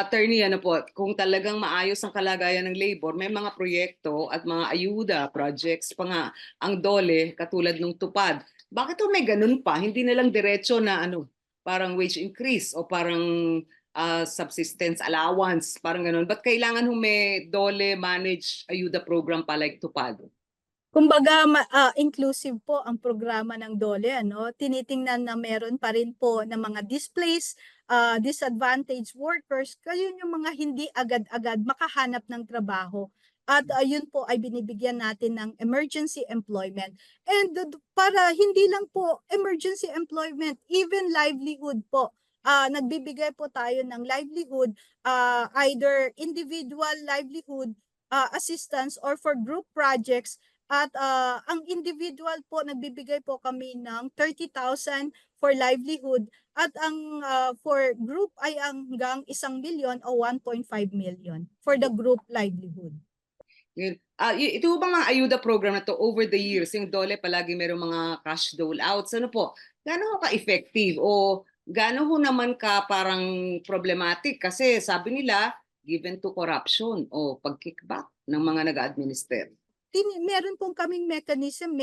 Attorney, ano po, kung talagang maayos ang kalagayan ng labor, may mga proyekto at mga ayuda, projects pa nga ang DOLE katulad ng tupad. Bakit ho may ganun pa? Hindi na lang diretso na ano, parang wage increase o parang subsistence allowance, parang ganun. Ba't kailangan ho may DOLE managed ayuda program pa like tupad? Kumbaga, inclusive po ang programa ng DOLE, ano? Tinitingnan na meron pa rin po ng mga displaced, disadvantaged workers, kayo yung mga hindi agad-agad makahanap ng trabaho. At yun po ay binibigyan natin ng emergency employment. And para hindi lang po emergency employment, even livelihood po. Nagbibigay po tayo ng livelihood, either individual livelihood assistance or for group projects. At ang individual po, nagbibigay po kami ng 30,000 for livelihood at ang for group ay hanggang 1 million o 1.5 million for the group livelihood. Ito bang mga ayuda program na to over the years, yung DOLE palagi merong mga cash dole outs, ano po, gaano ho ka-effective o gaano ho naman ka parang problematic kasi sabi nila given to corruption o pag-kickback ng mga nag-administer. Meron pong kaming mechanism,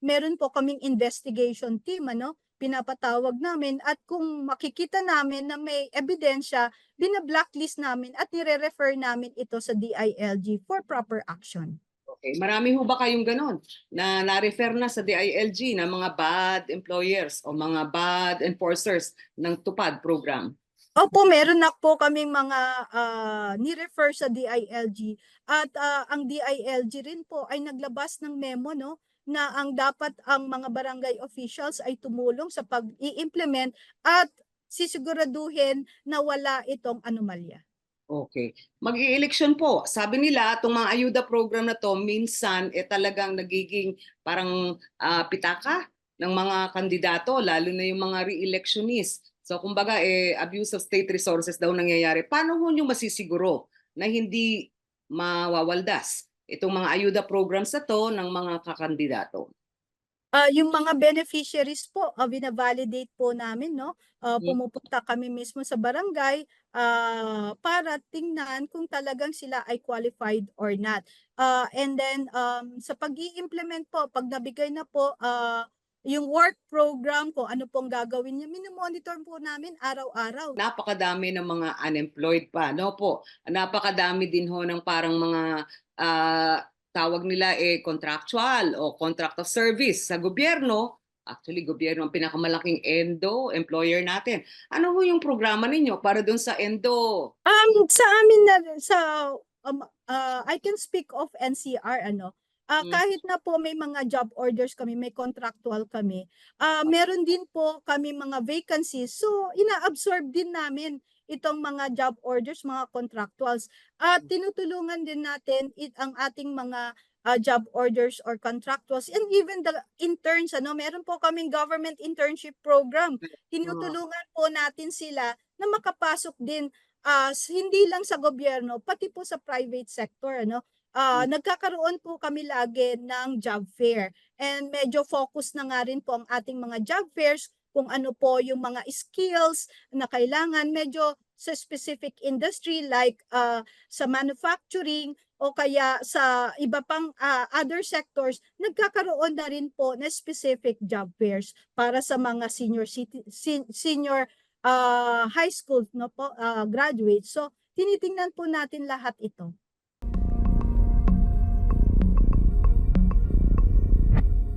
meron po kaming investigation team, ano, pinapatawag namin at kung makikita namin na may ebidensya, bina-blacklist namin at nire-refer namin ito sa DILG for proper action. Okay, marami ho ba kayong ganon na na-refer na sa DILG na mga bad employers o mga bad enforcers ng tupad program? Opo, meron na po kaming mga ni-refer sa DILG at ang DILG rin po ay naglabas ng memo, no, na ang dapat ang mga barangay officials ay tumulong sa pag-i-implement at sisiguraduhin na wala itong anomalya. Okay. Mag-i-eleksyon po. Sabi nila, itong mga ayuda program na to, minsan talagang nagiging parang pitaka ng mga kandidato, lalo na yung mga re-electionist. So kumbaga, abuse of state resources daw nangyayari. Paano ho nyo masisiguro na hindi mawawaldas itong mga ayuda programs na to ng mga kakandidato? Yung mga beneficiaries po, bina-validate po namin, no? Pumupunta kami mismo sa barangay para tingnan kung talagang sila ay qualified or not. And then sa pag-i-implement po, pag nabigay na po yung work program ko, ano pong gagawin niya, minomonitor po namin araw-araw. Napakadami ng mga unemployed pa, no po? Napakadami din ho ng parang mga tawag nila contractual o contract of service sa gobyerno. Actually, gobyerno ang pinakamalaking ENDO, employer natin. Ano ho yung programa ninyo para doon sa ENDO? Sa amin na sa I can speak of NCR, ano. Kahit na po may mga job orders kami, may contractual kami, meron din po kami mga vacancies. So, ina-absorb din namin itong mga job orders, mga contractuals. At tinutulungan din natin ang ating mga job orders or contractuals and even the interns, ano, meron po kaming government internship program. Tinutulungan po natin sila na makapasok din hindi lang sa gobyerno, pati po sa private sector, ano. Nagkakaroon po kami lagi ng job fair and medyo focus na nga rin po ang ating mga job fairs kung ano po yung mga skills na kailangan medyo sa specific industry like sa manufacturing o kaya sa iba pang other sectors, nagkakaroon na rin po na specific job fairs para sa mga senior high school, no po, graduates. So tinitingnan po natin lahat ito.